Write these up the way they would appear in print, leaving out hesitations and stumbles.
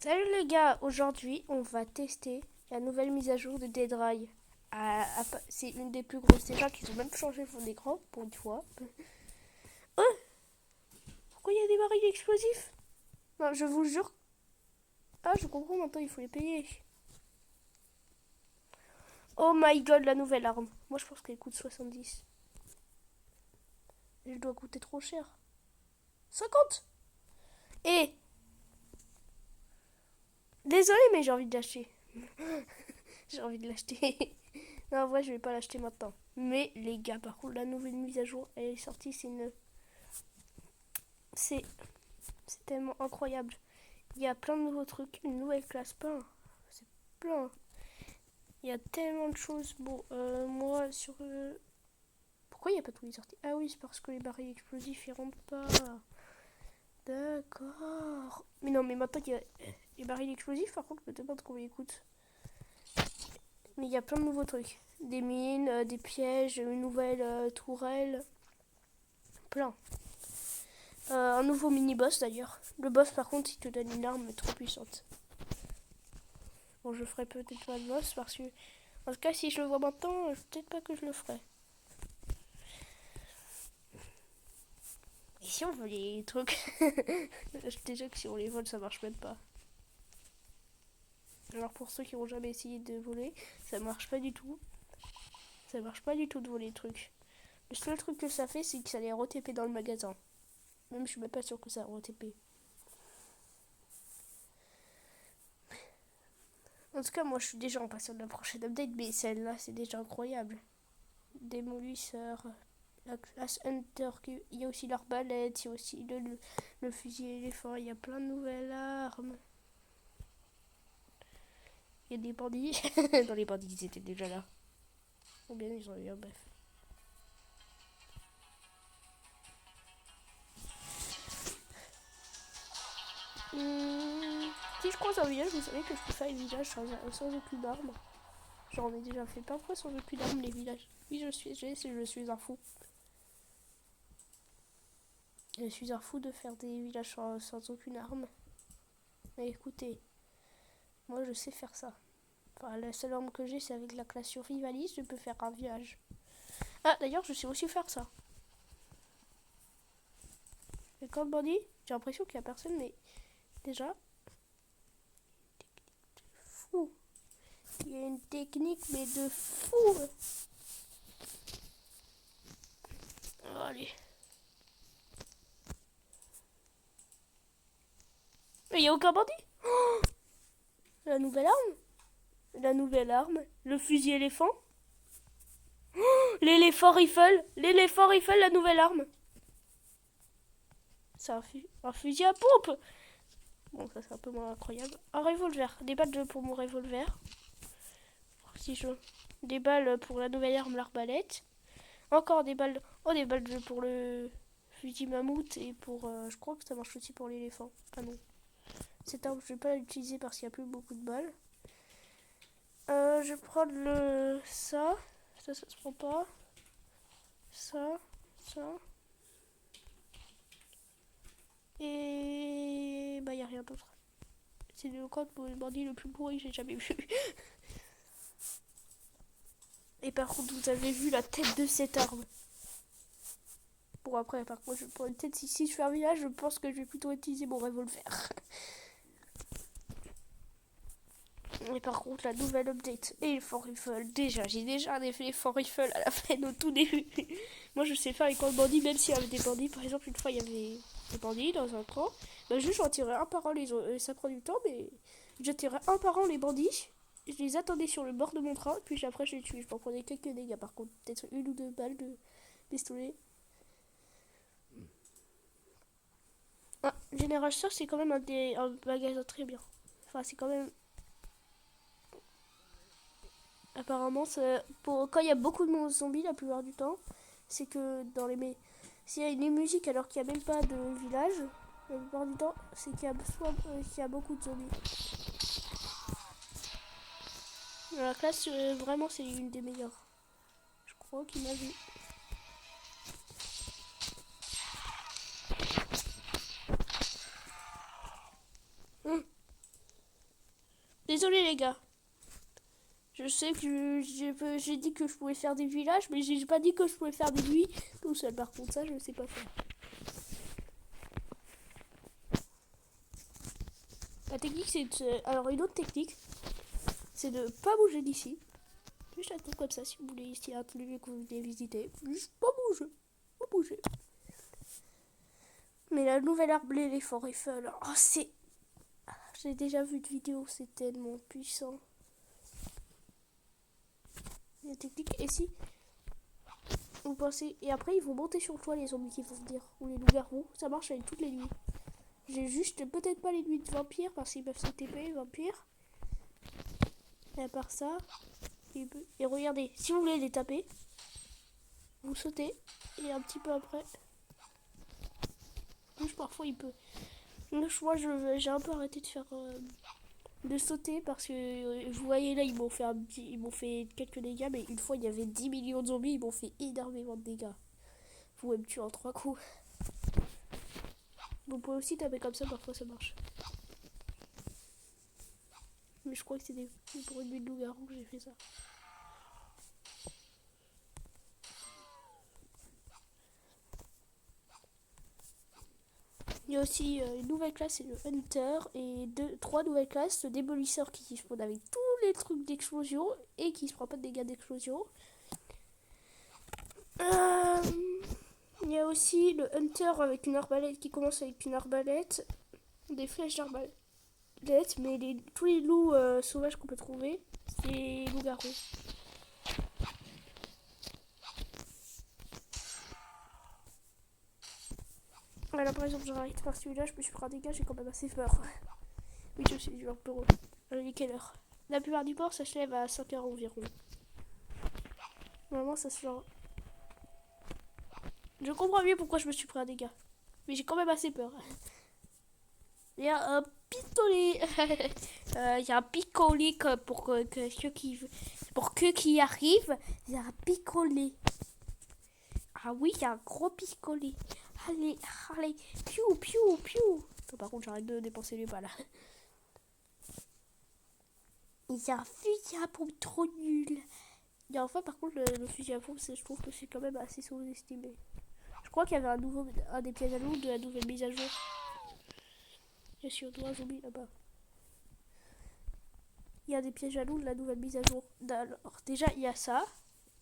Salut les gars, aujourd'hui on va tester la nouvelle mise à jour de Dead Rise. C'est une des plus grosses déjà qu'ils ont même changé le fond d'écran pour une fois. Oh, pourquoi il y a des barils explosifs? Non, je vous jure. Ah, je comprends maintenant, il faut les payer. Oh my god, la nouvelle arme. Moi je pense qu'elle coûte 70. Elle doit coûter trop cher. 50. Et désolé, mais j'ai envie de l'acheter. J'ai envie de l'acheter. Non, en vrai, je vais pas l'acheter maintenant. Mais les gars, par contre, la nouvelle mise à jour, elle est sortie. C'est c'est tellement incroyable. Il y a plein de nouveaux trucs, une nouvelle classe, plein. C'est plein. Il y a tellement de choses. Bon, moi, sur... Pourquoi il n'y a pas tous les sorties? Ah oui, c'est parce que les barils explosifs, ils rentrent pas. D'accord. Mais non, mais maintenant qu'il y a les barils explosifs, par contre, je me demande combien ils coûtent. Mais il y a plein de nouveaux trucs. Des mines, des pièges, une nouvelle tourelle. Plein. Un nouveau mini-boss d'ailleurs. Le boss, par contre, il te donne une arme trop puissante. Bon, je ferai peut-être pas de boss parce que, en tout cas, si je le vois maintenant, peut-être pas que je le ferai. Et si on veut les trucs, déjà que si on les vole, ça marche même pas. Alors pour ceux qui n'ont jamais essayé de voler, ça marche pas du tout. Ça marche pas du tout de voler les trucs. Le seul truc que ça fait, c'est que ça les RTP dans le magasin. Même je suis même pas sûre que ça RTP. En tout cas, moi je suis déjà impatient de la prochaine update, mais celle-là, c'est déjà incroyable. Démolisseur, la classe Hunter, il y a aussi l'arbalète, il y a aussi le fusil éléphant, il y a plein de nouvelles armes. Il y a des bandits. Dans les bandits, ils étaient déjà là. Ou bien ils ont eu un bref. Si je croise un village, vous savez que je peux faire les villages sans aucune arme. J'en ai déjà fait plein de fois sans aucune arme les villages. Oui, je suis un fou. Je suis un fou de faire des villages sans aucune arme. Mais écoutez, moi je sais faire ça. Enfin, la seule arme que j'ai, c'est avec la classe survivaliste, je peux faire un village. Ah, d'ailleurs, je sais aussi faire ça. Le camp de bandit, j'ai l'impression qu'il n'y a personne, mais déjà, fou. Il y a une technique, mais de fou. Oh, allez. Mais il n'y a aucun bandit. Oh, la nouvelle arme. La nouvelle arme. Le fusil éléphant. Oh, l'éléphant rifle. L'éléphant rifle, la nouvelle arme. C'est un fusil à pompe. Bon, ça c'est un peu moins incroyable. Un revolver. Des balles pour mon revolver. Si je... Des balles pour la nouvelle arme, l'arbalète. Encore des balles. Oh, des balles pour le fusil mammouth et pour. Je crois que ça marche aussi pour l'éléphant. Ah non. Cette arme, je vais pas l'utiliser parce qu'il n'y a plus beaucoup de balles. Je vais prendre le. Ça se prend pas. Ça. Et. Bah, y a rien d'autre. C'est le code pour le bandit le plus pourri que j'ai jamais vu. Et par contre, vous avez vu la tête de cette arme. Bon, après, par contre, pour une tête, si je fais un village, je pense que je vais plutôt utiliser mon revolver. Et par contre, la nouvelle update et les Fort Rifle, j'ai déjà fait les Fort Rifle à la fin, au tout début. Moi, je sais faire les camps de bandits, même s'il y avait des bandits. Par exemple, une fois, il y avait des bandits dans un camp. Bah, juste, j'en tirais un par un. Ça prend du temps, mais je tirais un par un les bandits. Je les attendais sur le bord de mon train, puis après, je les tuais. Je m'en prenais quelques dégâts, par contre. Peut-être une ou deux balles de pistolet. Ah, Général Store, c'est quand même un magasin très bien. Enfin, c'est quand même. Apparemment, quand il y a beaucoup de zombies, la plupart du temps, c'est que s'il y a une musique alors qu'il n'y a même pas de village, la plupart du temps, c'est qu'il y a beaucoup de zombies. La classe, vraiment, c'est une des meilleures. Je crois qu'il m'a vu. Désolé les gars. Je sais que j'ai dit que je pouvais faire des villages, mais j'ai pas dit que je pouvais faire des nuits tout seul. Par contre, ça, je sais pas faire. La technique, c'est de... Alors, une autre technique, c'est de pas bouger d'ici. Juste un truc comme ça, si vous voulez, ici, un lieu que vous voulez visiter. Juste pas bouger. Pas bouger. Mais la nouvelle arbre, les Forts Eiffel, oh, c'est... J'ai déjà vu de vidéos, c'est tellement puissant. La technique, et si vous pensez... Et après, ils vont monter sur le toit, les zombies qui vont venir. Ou les loups-garous. Ça marche avec toutes les nuits. J'ai juste peut-être pas les nuits de vampires, parce qu'ils peuvent se TP, vampires. Et à part ça... Et regardez, si vous voulez les taper, vous sautez, et un petit peu après... Parfois, il peut... Moi, j'ai un peu arrêté de faire... de sauter parce que vous voyez là ils m'ont fait quelques dégâts, mais une fois il y avait 10 millions de zombies, ils m'ont fait énormément de dégâts. Vous pouvez me tuer en 3 coups. Vous pouvez aussi taper comme ça, parfois ça marche. Mais je crois que c'est pour une nuit de loup-garou que j'ai fait ça. Il y a aussi une nouvelle classe, c'est le Hunter, et 3 nouvelles classes, le démolisseur qui spawn avec tous les trucs d'explosion et qui se prend pas de dégâts d'explosion. Il y a aussi le Hunter avec une arbalète qui commence avec une arbalète, des flèches d'arbalète, mais tous les loups sauvages qu'on peut trouver, c'est loups-garous. Voilà, par exemple, j'arrête par celui-là, je me suis pris un dégât, j'ai quand même assez peur. Oui, je suis un peu heureux. Il est quelle heure? La plupart du port, ça se lève à 5h environ. Normalement, ça se lève. Je comprends mieux pourquoi je me suis pris un dégât. Mais j'ai quand même assez peur. Il y a un pistolet. Il y a un picolet pour que ceux qui arrivent. Il y a un picolet. Ah oui, il y a un gros picolet. Allez, allez. Piou, piou, piou. Attends, par contre, j'arrête de dépenser les balles. Il y a un fusil à pompe trop nul. Et enfin, par contre, le fusil à pompe, je trouve que c'est quand même assez sous-estimé. Je crois qu'il y avait un des pièges à loup de la nouvelle mise à jour. Je suis au doigt zombie là-bas. Il y a des pièges à loup de la nouvelle mise à jour. Alors, déjà, il y a ça.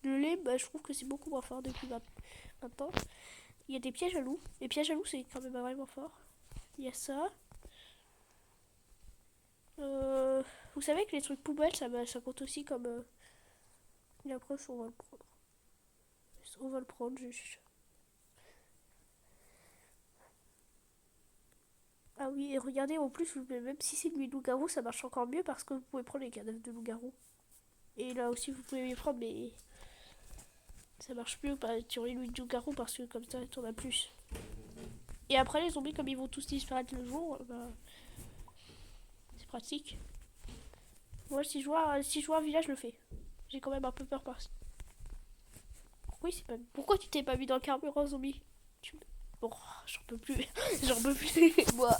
Le lait, bah, je trouve que c'est beaucoup moins fort depuis maintenant. Il y a des pièges à loup. Les pièges à loup, c'est quand même vraiment fort. Il y a ça. Vous savez que les trucs poubelles, ça compte aussi comme... Et après, on va le prendre. On va le prendre, juste. Ah oui, et regardez, en plus, même si c'est une nuit de loup-garou, ça marche encore mieux parce que vous pouvez prendre les cadavres de loup-garou. Et là aussi, vous pouvez les prendre, mais ça marche mieux sur les nuits de loup-garou parce que comme ça, t'en as plus. Et après, les zombies, comme ils vont tous disparaître le jour, bah, c'est pratique. Moi, si je vois un village, je le fais. J'ai quand même un peu peur parce... Pourquoi tu t'es pas mis dans le carburant, zombie? Bon, j'en peux plus. J'en peux plus, moi.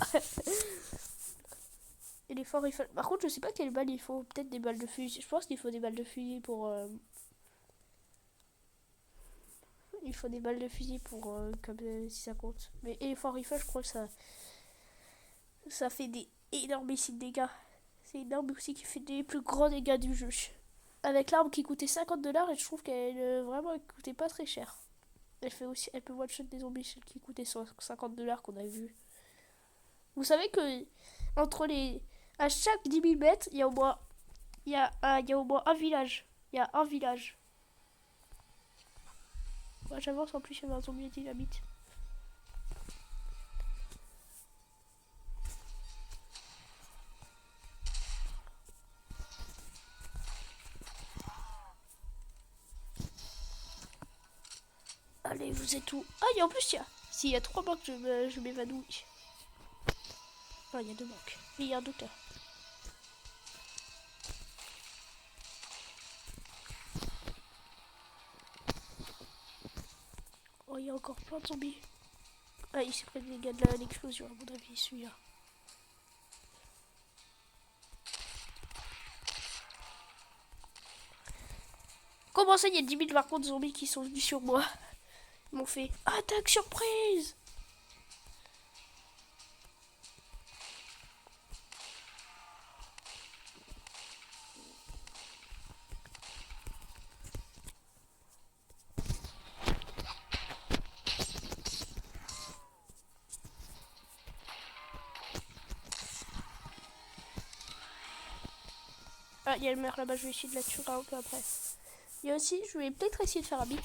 Et les forts, par contre, je sais pas quelles balles il faut. Peut-être des balles de fusil. Je pense qu'il faut des balles de fusil pour... Il faut des balles de fusil pour... comme si ça compte. Mais et les forts rifles, je crois que ça fait des énormissimes dégâts. C'est une arme aussi qui fait des plus grands dégâts du jeu. Avec l'arme qui coûtait 50$ et je trouve qu'elle vraiment elle coûtait pas très cher. Elle peut one-shot des zombies, celle qui coûtait 50$ qu'on a vu. Vous savez que entre les... À chaque 10 000 mètres, il y a au moins un village. Il y a un village. Moi j'avance, en plus il y avait un zombie dynamite. Allez, vous êtes où? Ah, et en plus, il y a 3 banques, je m'évanouis. Enfin, il y a 2 banques. Mais il y a un docteur. Oh, il y a encore plein de zombies. Ah, il s'est pris des dégâts de l'explosion, à mon avis, celui-là. Comment ça, il y a 10 000 par contre zombies qui sont venus sur moi? Ils m'ont fait attaque surprise. Ah, il y a le maire là-bas, je vais essayer de la tuer un peu après. Il y a aussi, je vais peut-être essayer de faire un beat.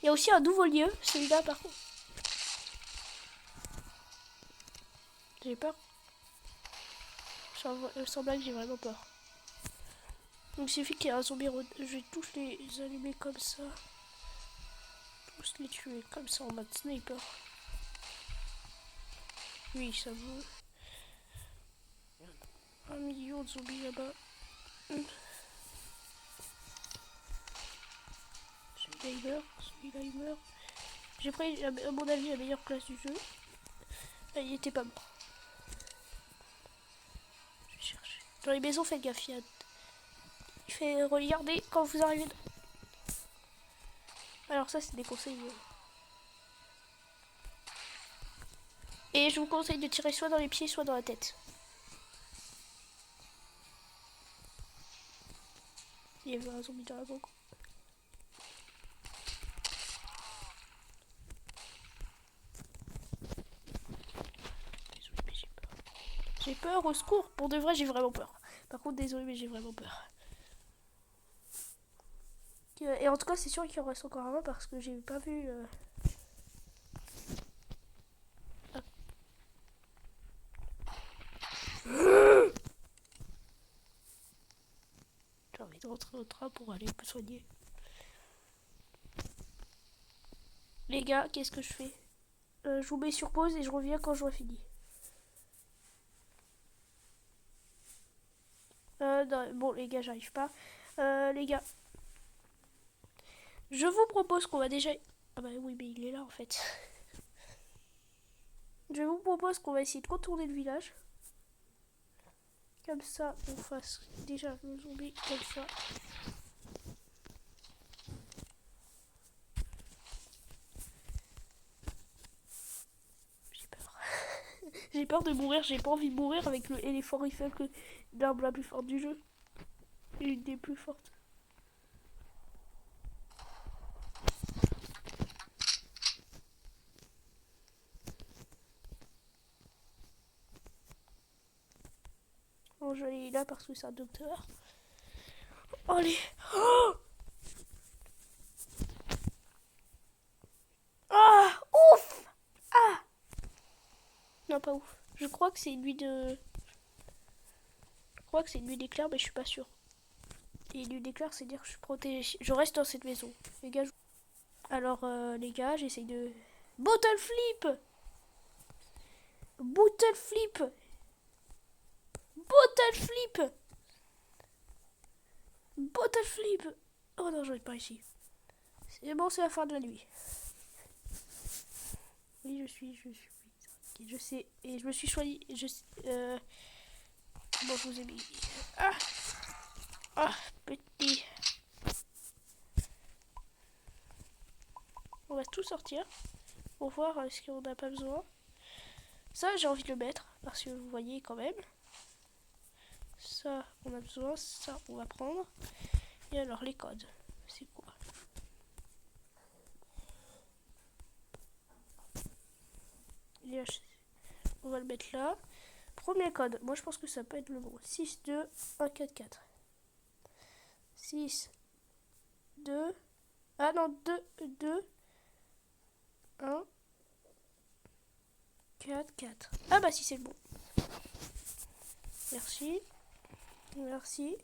Il y a aussi un nouveau lieu, celui-là par contre. J'ai peur. Sans blague, j'ai vraiment peur. Donc il suffit qu'il y ait un zombie, je vais tous les allumer comme ça. Tous les tuer comme ça en mode sniper. Oui, ça vaut 1 million de zombies là-bas. Celui-là il meurt, celui-là il meurt. J'ai pris à mon avis la meilleure classe du jeu. Ah, il était pas mort. Je vais chercher. Dans les maisons, faites gaffe. Il fait regarder quand vous arrivez. Alors ça c'est des conseils. Et je vous conseille de tirer soit dans les pieds, soit dans la tête. Il y avait un zombie dans la banque. Désolé, mais j'ai peur. J'ai peur, au secours. Pour de vrai, j'ai vraiment peur. Par contre, désolé, mais j'ai vraiment peur. Et en tout cas, c'est sûr qu'il en reste encore un parce que j'ai pas vu... J'ai envie de rentrer au train pour aller me soigner. Les gars, qu'est-ce que je fais? Je vous mets sur pause et je reviens quand j'aurai fini. Non, bon, les gars, j'arrive pas. Les gars, je vous propose qu'on va déjà... Ah bah oui, mais il est là en fait. Je vous propose qu'on va essayer de contourner le village. Comme ça, on fasse déjà le zombie comme ça. J'ai peur. J'ai peur de mourir, j'ai pas envie de mourir avec le éléphant rifle, l'arme la plus forte du jeu. Une des plus fortes. Bon, je vais aller là parce que c'est un docteur. Allez. Oh, ah, ouf. Ah. Non, pas ouf. Je crois que c'est une nuit de... Je crois que c'est une nuit d'éclair, mais je suis pas sûre. Et une nuit d'éclair, c'est dire que je suis protégée. Je reste dans cette maison. Les gars, alors, les gars, j'essaye de... Bottle flip. Bottle flip. Bottle flip. Bottle flip. Oh non, j'arrive pas ici. C'est bon, c'est la fin de la nuit. Oui, je suis. Je sais. Et je me suis choisi. Bon, je vous ai mis. Ah. Ah, petit. On va tout sortir. Pour voir ce qu'on n'a pas besoin. Ça, j'ai envie de le mettre. Parce que vous voyez quand même. Ça, on a besoin. Ça, on va prendre. Et alors, les codes. C'est quoi? On va le mettre là. Premier code. Moi, je pense que ça peut être le bon. 6, 2, 1, 4, 4. 6, 2. Ah non, 2, 2, 1, 4, 4. Ah bah si, c'est le bon. Merci. Merci.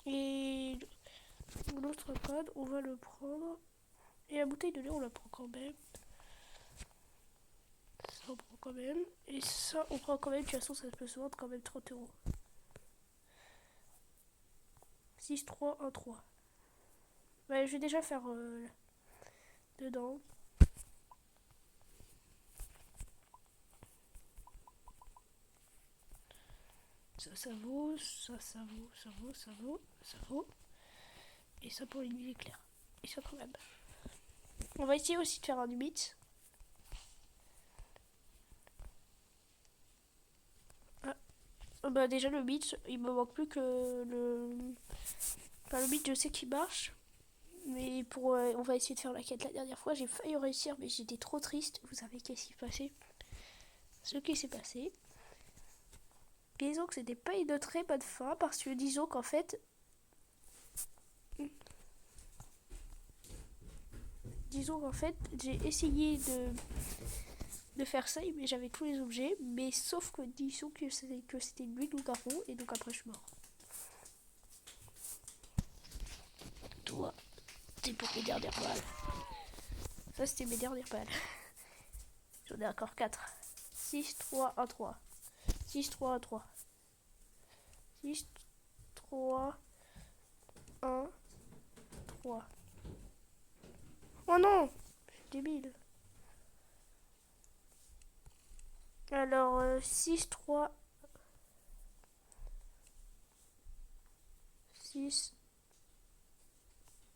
Et l'autre code, on va le prendre. Et la bouteille de lait, on la prend quand même. Ça, on prend quand même. Et ça, on prend quand même. De toute façon, ça peut se vendre quand même 30 €. 6, 3, 1, 3. Ouais, je vais déjà faire dedans. Ça vaut, ça vaut, ça vaut, ça vaut, ça vaut. Et ça pour les nuits éclairs. Et ça quand même. On va essayer aussi de faire un humide. Bah déjà le beat, il me manque plus que le... Enfin le beat je sais qu'il marche. Mais pour on va essayer de faire la quête la dernière fois. J'ai failli réussir mais j'étais trop triste. Vous savez qu'est-ce qui s'est passé? Ce qui s'est passé. Disons que c'était pas une très bonne fin parce que disons qu'en fait... j'ai essayé de faire ça mais j'avais tous les objets. Mais sauf que disons que c'était une nuit de loup-garou et donc après je suis mort. Toi, c'est pour mes dernières balles. Ça c'était mes dernières balles. J'en ai encore 4. 6, 3, 1, 3. 6, 3, 1, 3. 6, 3, 1, 3. Oh non! Je suis débile. Alors, 6, 3, 6,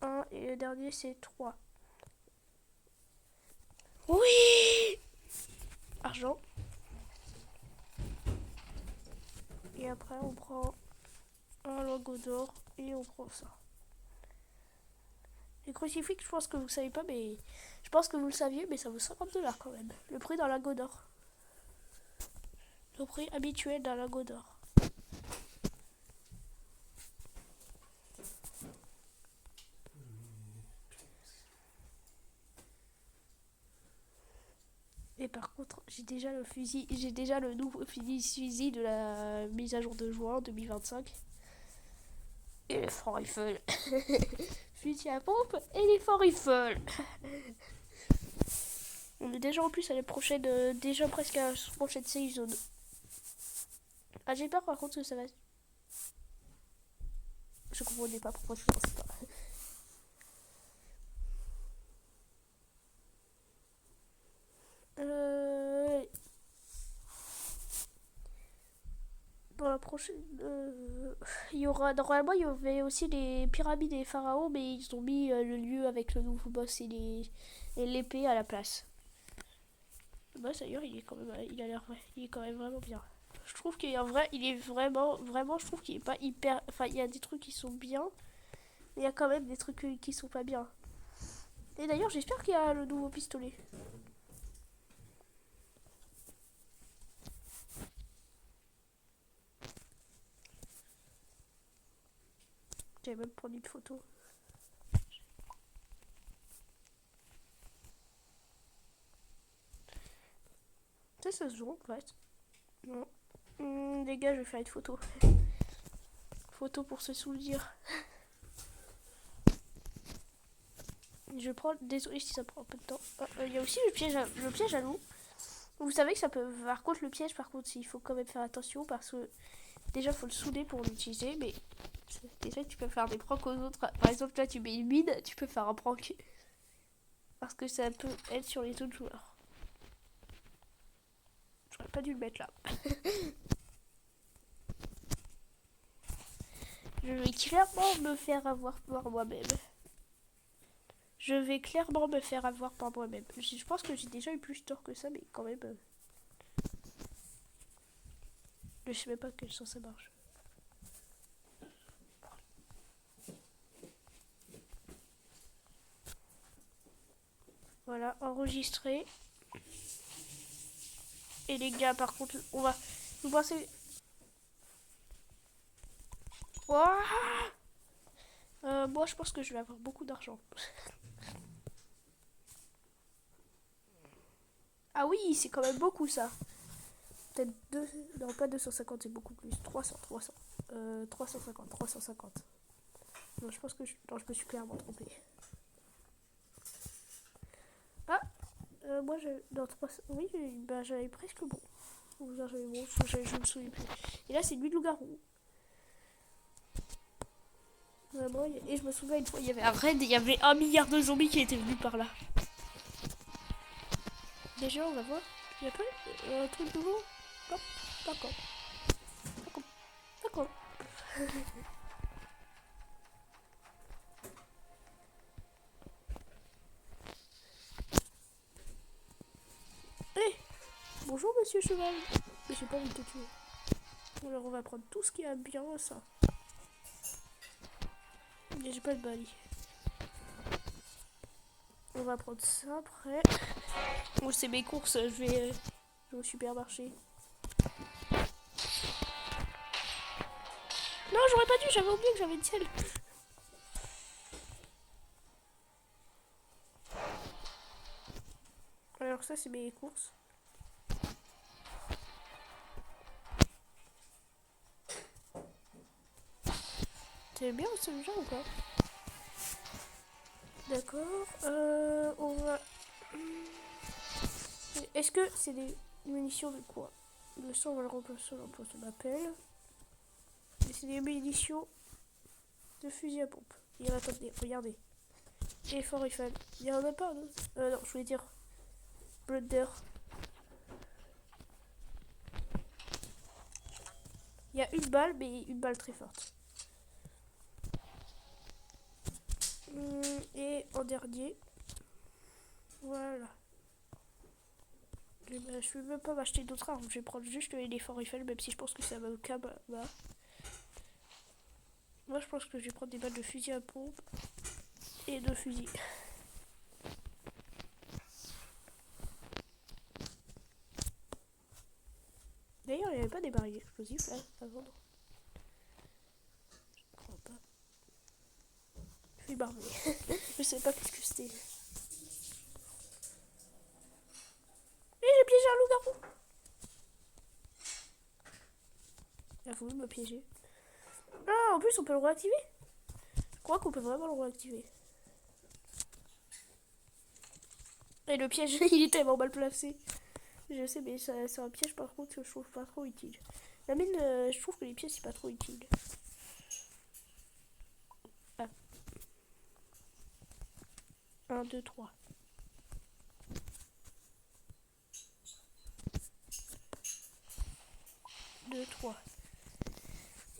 1 et le dernier c'est 3. Oui! Argent. Et après on prend un lingot d'or et on prend ça. Les crucifix, je pense que vous savez pas, mais je pense que vous le saviez, mais ça vaut 50$ quand même. Le prix d'un lingot d'or. Le prix habituel d'un lingot d'or. Et par contre, j'ai déjà le nouveau fusil de la mise à jour de juin 2025. Éléphant rifle. Fusil à pompe, éléphant rifle. On est déjà en plus à la prochaine, déjà presque à la prochaine saison. Ah, j'ai peur par contre que ça va. Je comprenais pas pourquoi je pensais pas. Dans la prochaine, il y aura normalement il y avait aussi les pyramides et les pharaons, mais ils ont mis le lieu avec le nouveau boss et l'épée à la place. Le boss d'ailleurs il est quand même, il a l'air, il est quand même vraiment bien. Je trouve qu'il est en vrai, il est vraiment, je trouve qu'il est pas hyper, enfin il y a des trucs qui sont bien, mais il y a quand même des trucs qui sont pas bien. Et d'ailleurs j'espère qu'il y a le nouveau pistolet. J'avais même pris une photo. Ça se joue en fait. Non. Les gars, je vais faire une photo. Photo pour se souvenir. Je prends. Désolé si ça prend un peu de temps. Il y a aussi le piège à loup. Vous savez que ça peut. Par contre, le piège, par contre, il faut quand même faire attention parce que déjà, il faut le souder pour l'utiliser. Mais déjà, tu peux faire des pranks aux autres. Par exemple, là, tu mets une mine, tu peux faire un prank. Parce que ça peut être sur les autres joueurs. J'aurais pas dû le mettre là. Je vais clairement me faire avoir par moi-même. Je vais clairement me faire avoir par moi-même. Je pense que j'ai déjà eu plus tort que ça, mais quand même. Je sais même pas quel sens ça marche. Voilà, enregistré. Et les gars, par contre, on va. Vous pensez. Moi, je pense que je vais avoir beaucoup d'argent. Ah oui, c'est quand même beaucoup ça. Peut-être 2. Non, pas 250, c'est beaucoup plus. 300. 350, 350. Non, je pense que non, je me suis clairement trompée. Ah moi, dans 300. Oui, bah, j'avais presque bon. J'avais bon, je me souviens plus. Et là, c'est lui de loup-garou. Vraiment, et je me souviens une fois, il y avait un raid et il y avait 1 milliard de zombies qui étaient venus par là. Déjà, on va voir. Il y a pas un truc nouveau? Non, d'accord. Hé, bonjour monsieur cheval. Mais j'ai pas envie de te tuer. Alors on va prendre tout ce qui a bien ça. Mais j'ai pas de balle. On va prendre ça après. Bon, c'est mes courses, je vais au supermarché. Non, j'aurais pas dû, j'avais oublié que j'avais une selle. Alors ça, c'est mes courses. C'est bien celui-là ou pas? D'accord. On va... Est-ce que c'est des munitions de quoi? Le sang, on va le remplacer dans le poste d'appel. Et c'est des munitions de fusil à pompe. Et attendez, regardez. Effort Eiffel. Il y en a pas, non? Non, je voulais dire Blunder. Il y a une balle, mais une balle très forte. Et en dernier, voilà. Je ne vais même pas m'acheter d'autres armes. Je vais prendre juste l'éléphant Eiffel, même si je pense que ça va au cas bas. Moi, je pense que je vais prendre des balles de fusil à pompe et de fusil. D'ailleurs, il n'y avait pas des barils explosifs là à vendre. Je crois pas. Je suis barbé. Je sais pas qu'est-ce que c'était. J'ai piégé un loup-garou. Il a voulu me piéger. Ah, en plus, on peut le réactiver. Je crois qu'on peut vraiment le réactiver. Et le piège, il est tellement mal placé. Je sais, mais c'est un piège par contre que je trouve pas trop utile. La mine, je trouve que les pièges, c'est pas trop utile. Ah. 1, 2, 3.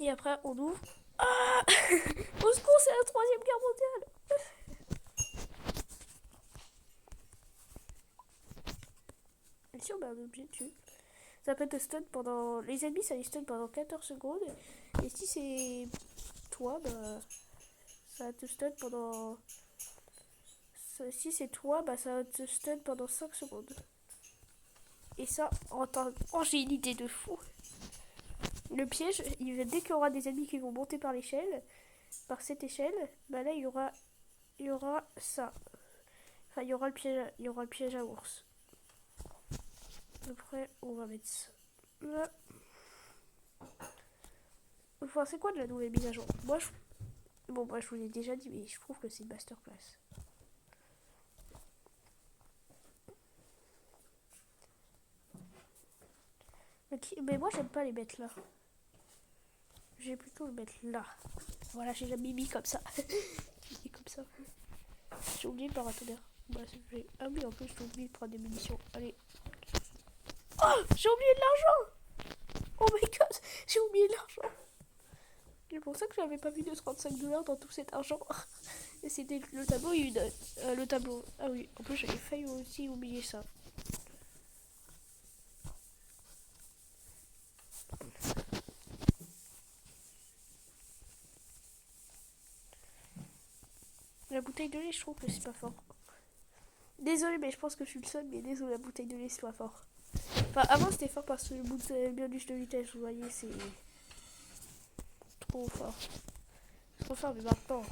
Et après, on ouvre. Ah au secours, c'est la 3e guerre mondiale. Et si on met un objet dessus, ça peut te stun pendant... Les ennemis, ça les stun pendant 14 secondes. Et si c'est toi, bah... ça te stun pendant... Si c'est toi, bah ça te stun pendant 5 secondes. Et ça, en tant... Oh, j'ai une idée de fou. Le piège, dès qu'il y aura des ennemis qui vont monter par l'échelle, par cette échelle, bah là il y aura ça. Enfin, il y aura le piège à ours. Après, on va mettre ça. Là. Enfin, c'est quoi de la nouvelle mise à jour? Moi, bon, moi, je vous l'ai déjà dit, mais je trouve que c'est une masterclass. Mais moi, j'aime pas les mettre là. J'ai plutôt le mettre là. Voilà, j'ai jamais mis comme ça. Comme ça. J'ai oublié le paratonnerre. Bah, ah oui, en plus, j'ai oublié de prendre des munitions. Allez. Oh, j'ai oublié de l'argent. Oh my god, j'ai oublié de l'argent. C'est pour ça que j'avais pas vu de 35$ dans tout cet argent. Et c'était le tableau et le tableau. Ah oui, en plus, j'avais failli aussi oublier ça. La bouteille de lait, je trouve que c'est pas fort. Désolé, mais je pense que je suis le seul, mais désolé, la bouteille de lait, c'est pas fort. Enfin, avant, c'était fort parce que le bonus de vitesse, vous voyez, c'est trop fort. C'est trop fort, mais maintenant...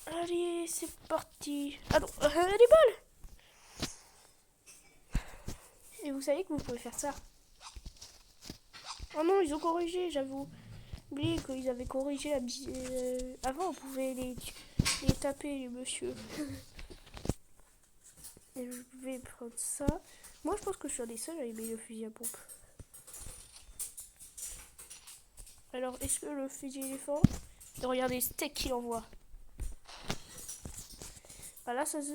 Allez, c'est parti. Ah non, les balles. Et vous savez que vous pouvez faire ça. Oh non, ils ont corrigé, j'avais oublié qu'ils avaient corrigé la avant, on pouvait les taper, les monsieur. Et je vais prendre ça. Moi, je pense que je suis un des seuls à aimer le fusil à pompe. Alors, est-ce que le fusil éléphant... Regardez, steak qu'il envoie. Voilà, ça se...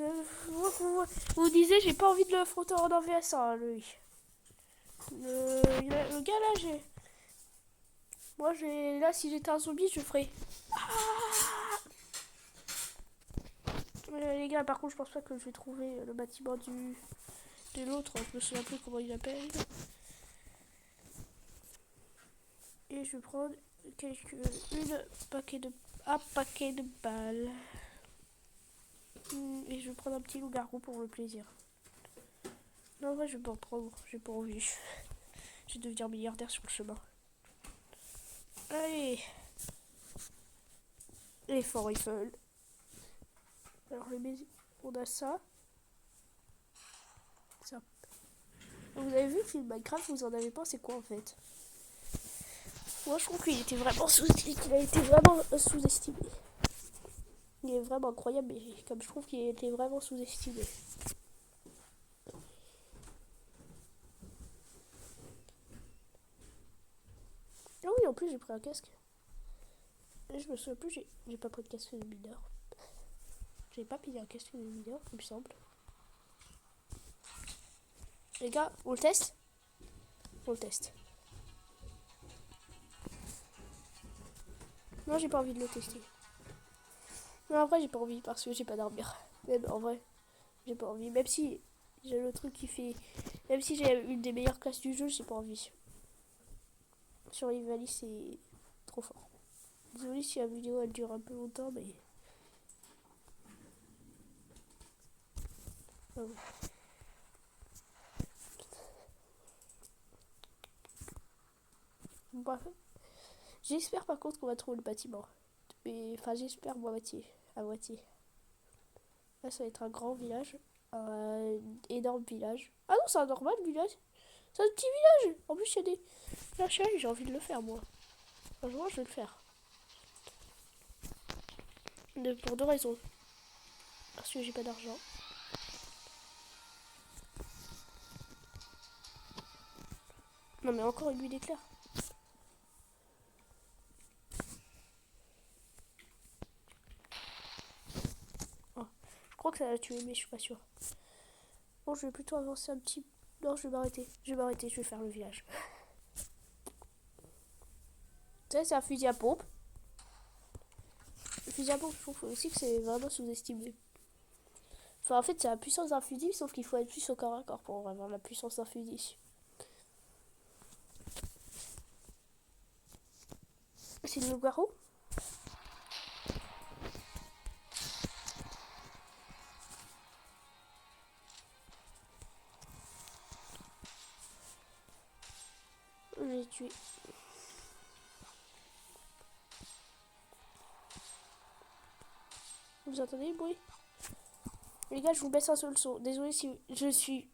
Vous disiez, j'ai pas envie de le affronter en 1vs1, hein, lui. Le gars là, j'ai... Moi, là, si j'étais un zombie, je ferais... Les gars, par contre, je pense pas que je vais trouver le bâtiment de l'autre. Je me souviens plus comment il appelle. Et je vais prendre un paquet de balles. Et je vais prendre un petit loup-garou pour le plaisir. Non, en vrai, je vais pas en prendre. J'ai pas envie. Je vais devenir milliardaire sur le chemin. Allez. Les Fort Eiffel. Alors, on a ça. Ça. Vous avez vu le film Minecraft, vous en avez pensé quoi en fait? Moi je trouve qu'il était vraiment qu'il a été vraiment sous-estimé. Il est vraiment incroyable, mais comme je trouve qu'il était vraiment sous-estimé. Ah oui, en plus j'ai pris un casque. Et je me souviens plus, j'ai pas pris de casque de mineur. J'ai pas payé un casque de mineur, il me semble. Les gars, on le teste? On le teste. Non, j'ai pas envie de le tester. Non, en vrai, j'ai pas envie parce que j'ai pas d'armure. Même en vrai, j'ai pas envie. Même si j'ai le truc qui fait. Même si j'ai une des meilleures classes du jeu, j'ai pas envie. Sur Ivali, c'est trop fort. Désolé si la vidéo elle dure un peu longtemps, mais. Ah oui. Bref. J'espère par contre qu'on va trouver le bâtiment. Mais, enfin, j'espère moitié. À moitié. Là, ça va être un grand village. Un énorme village. Ah non, c'est un normal village. C'est un petit village. En plus, il y a des. Là, j'ai envie de le faire, moi. Franchement, je vais le faire. Pour 2 raisons. Parce que j'ai pas d'argent. Non, mais encore une nuit d'éclair. Oh, je crois que ça l'a tué, mais je suis pas sûre. Bon, je vais plutôt avancer un petit. Non, je vais m'arrêter. Je vais faire le village. Tu sais, c'est un fusil à pompe. Le fusil à pompe, je trouve aussi que c'est vraiment sous-estimé. Enfin, en fait, c'est la puissance d'un fusil, sauf qu'il faut être plus au corps à corps pour avoir la puissance d'un fusil. C'est le loup-garou? Je l'ai tué. Vous entendez le bruit? Les gars, je vous baisse un seul son. Désolé si je sais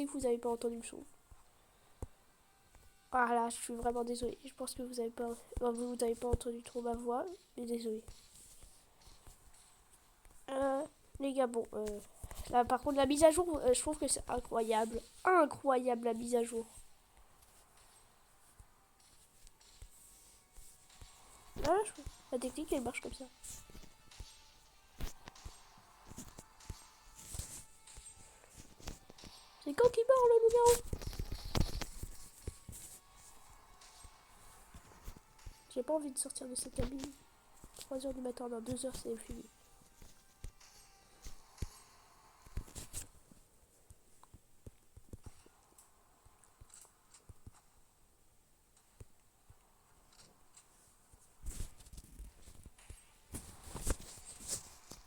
que vous avez pas entendu le son. Ah là, je suis vraiment désolée. Je pense que vous avez pas entendu trop ma voix, mais désolé. Les gars, bon, là par contre la mise à jour, je trouve que c'est incroyable, incroyable la mise à jour. Là, la technique elle marche comme ça. C'est quand qu'il meurt le loup-garou? J'ai pas envie de sortir de cette cabine. 3h du matin, dans 2h c'est fini.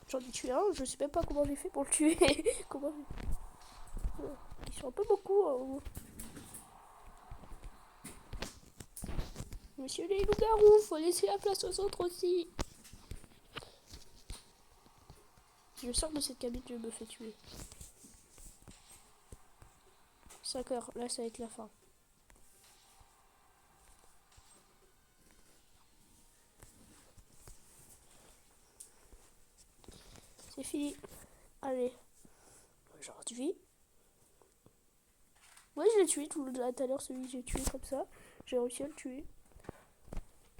J'en ai tué un, je sais même pas comment j'ai fait pour le tuer. Comment ils sont un peu beaucoup. Monsieur les loups-garous, faut laisser la place aux autres aussi. Si je sors de cette cabine, je me fais tuer. 5h, là ça va être la fin. C'est fini. Allez. Aujourd'hui. Ouais, je l'ai tué tout à l'heure, celui que j'ai tué comme ça. J'ai réussi à le tuer.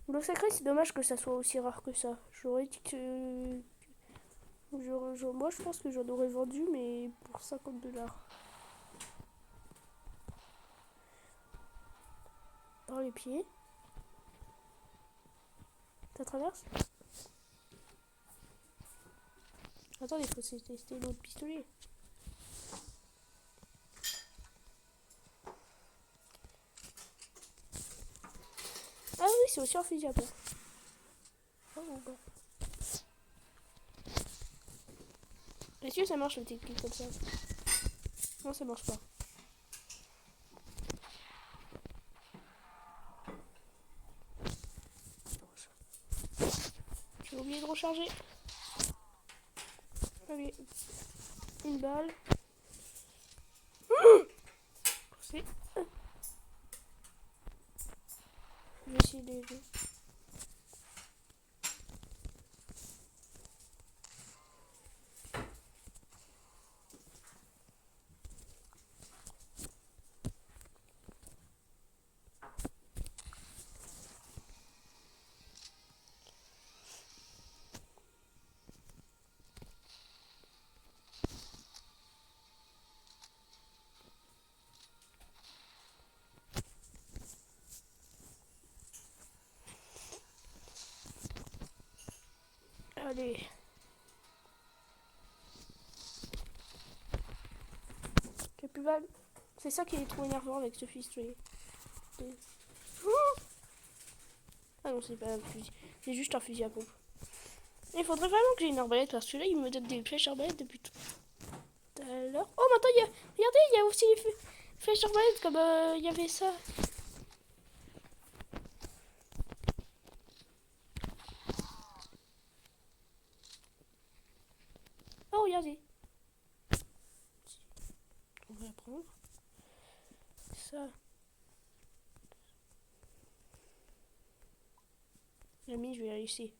Le sacré, c'est dommage que ça soit aussi rare que ça. J'aurais dit que. Moi, je pense que j'en aurais vendu, mais pour 50 $. Dans les pieds. Ça traverse? Attendez, il faut tester l'autre pistolet. Ah oui, c'est aussi un fusil à pompe. Oh, bah. Est-ce que ça marche le technique comme ça? Non, ça marche pas. J'ai oublié de recharger. Allez, une balle. C'est... Je vais essayer de... Allez. J'ai plus mal. C'est ça qui est trop énervant avec ce pistolet. Ah non, c'est pas un fusil. C'est juste un fusil à pompe. Il faudrait vraiment que j'ai une arbalète parce que là, il me donne des flèches arbalètes depuis tout à l'heure. Oh, maintenant, regardez, il y a aussi les flèches arbalètes comme il y avait ça. Oh, regardez. On va prendre. Ça. L'ami, je vais la laisser.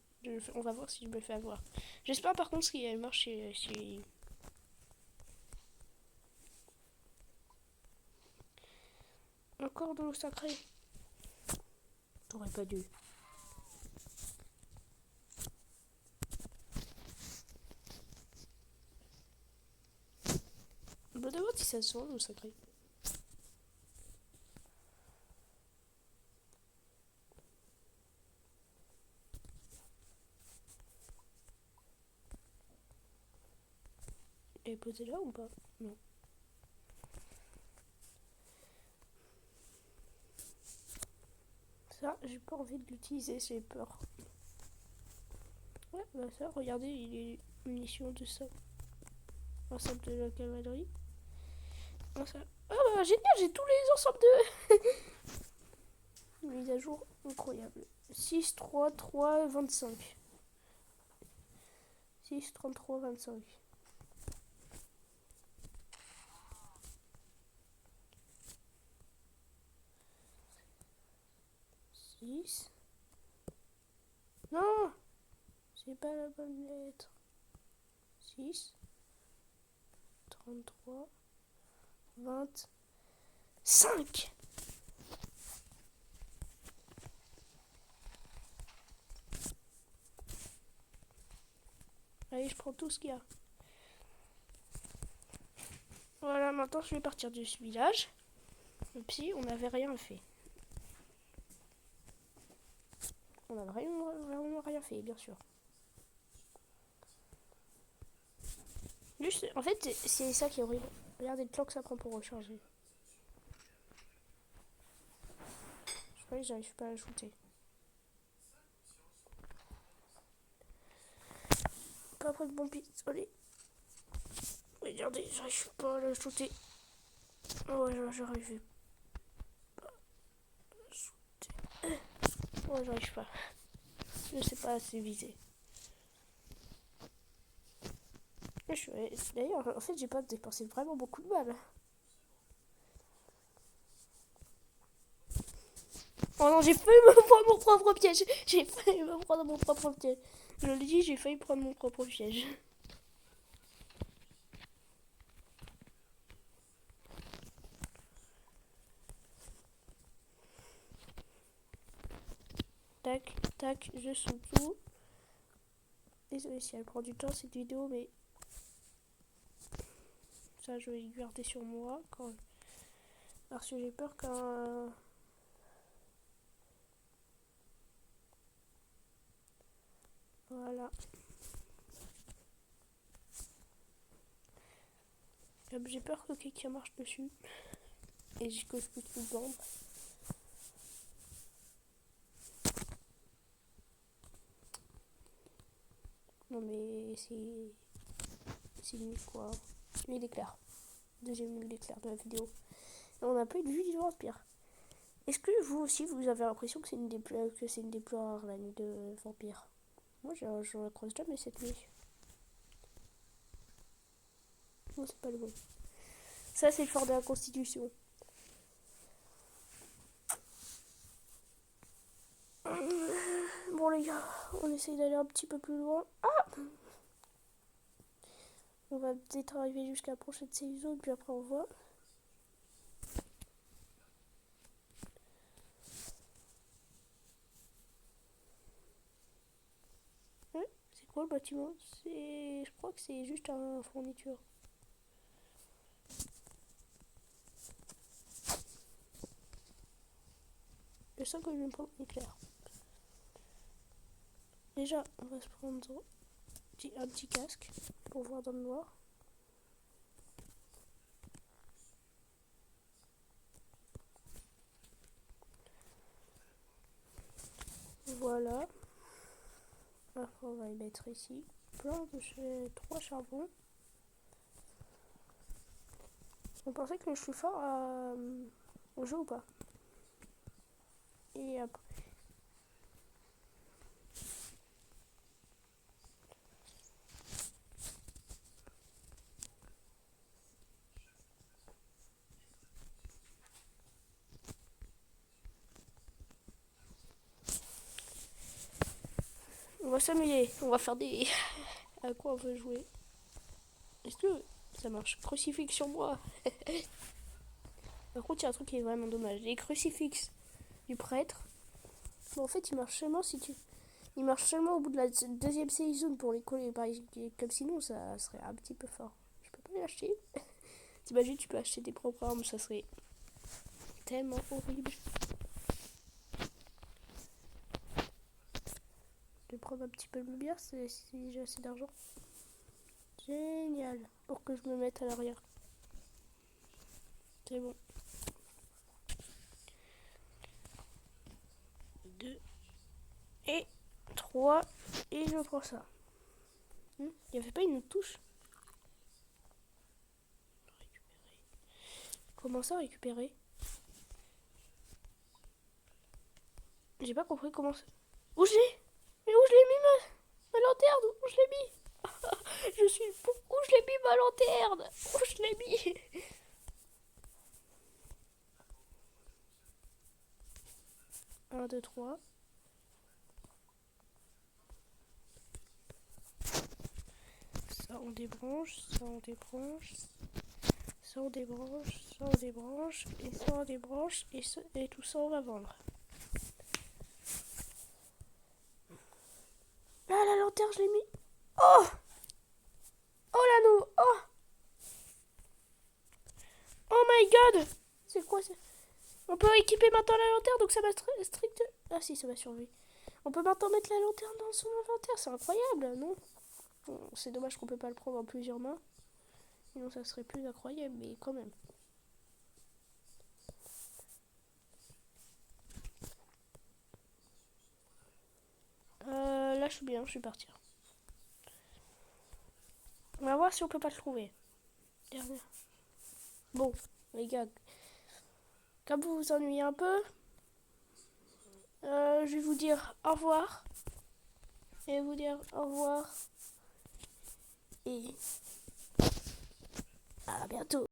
On va voir si je me fais avoir. J'espère par contre qu'elle marche chez... Encore de l'eau sacrée. T'aurais pas dû. Je me demande si ça sent l'eau sacrée. Elle est posée là ou pas? Non. Ça, j'ai pas envie de l'utiliser, j'ai peur. Ouais, bah ça, regardez, il est munitions de ça. Un sac de la cavalerie. Un sac... Ah bah génial, j'ai tous les ensembles de... Mise à jour incroyable. 6, 3, 3, 25. 6, 33, 25. 6. Non, c'est pas la bonne lettre. 6, 33, 25. Allez, je prends tout ce qu'il y a. Voilà, maintenant je vais partir de ce village. Et puis, on n'avait rien fait. On n'a vraiment rien fait, bien sûr. Juste, en fait, c'est ça qui est horrible. Regardez le temps que ça prend pour recharger. Je crois que j'arrive pas à shooter. Pas près de bon pistolet. Regardez, j'arrive pas à la shooter. Ouais, j'arrive pas à shooter. Ouais, j'arrive pas. Je sais pas assez viser. D'ailleurs, en fait, j'ai pas dépensé vraiment beaucoup de balles. Oh non, j'ai failli me prendre mon propre piège. J'ai failli me prendre mon propre piège. Je le dis, j'ai failli prendre mon propre piège. Tac, tac, je saute tout. Désolé si elle prend du temps cette vidéo, mais ça je vais le garder sur moi quand... Parce que j'ai peur qu'un... Voilà. J'ai peur que quelqu'un marche dessus. Et que je puisse tout vendre. Non mais c'est... C'est nul quoi. Il est clair. Deuxième nul éclair de la vidéo. Et on n'a pas eu de vue du vampire. Est-ce que vous aussi vous avez l'impression que c'est une des plus rares la nuit de vampire? Moi je la croise jamais cette nuit. Non c'est pas le bon. Ça c'est le fort de la Constitution. Bon les gars, on essaye d'aller un petit peu plus loin. Ah, on va peut-être arriver jusqu'à la prochaine saison, puis après on voit. C'est quoi le bâtiment? Je crois que c'est juste un fourniture. Je sens que je vais me prendre éclair. Déjà, on va se prendre un petit casque pour voir dans le noir. Voilà. Après, on va y mettre ici plein de 3 charbons. On pensait que je suis fort au jeu ou pas? Et après. On va s'amuser, on va faire des... À quoi on veut jouer? Est-ce que ça marche? Crucifix sur moi. Par contre, il y a un truc qui est vraiment dommage. Les crucifix du prêtre, bon, en fait, il marche seulement si tu... Il marche seulement au bout de la deuxième saison pour les coller. Comme sinon, ça serait un petit peu fort. Je peux pas les acheter. T'imagines, tu peux acheter tes propres armes, ça serait tellement horrible. Je vais prendre un petit peu de bière si j'ai assez d'argent. Génial. Pour que je me mette à l'arrière. C'est bon. 2 et 3 et je prends ça. Il n'y avait pas une autre touche? Comment ça récupérer? J'ai pas compris comment ça... Où je l'ai? Mais où je l'ai mis ma lanterne? Où je l'ai mis? Je suis... Où je l'ai mis ma lanterne? Où je l'ai mis? 1, 2, 3. Ça on débranche, ça on débranche, ça on débranche, ça on débranche, et ça on débranche, et tout ça on va vendre. Ah la lanterne je l'ai mis. Oh! Oh l'anneau! Oh! Oh my god! C'est quoi ça? On peut équiper maintenant la lanterne, donc ça va strict... Ah si, ça va survivre. On peut maintenant mettre la lanterne dans son inventaire, c'est incroyable, non? Bon, c'est dommage qu'on peut pas le prendre en plusieurs mains. Sinon ça serait plus incroyable, mais quand même. Là je suis bien, je suis parti. On va voir si on peut pas le trouver. Dernière. Bon, les gars, comme vous vous ennuyez un peu, je vais vous dire au revoir. Et vous dire au revoir. Et à bientôt.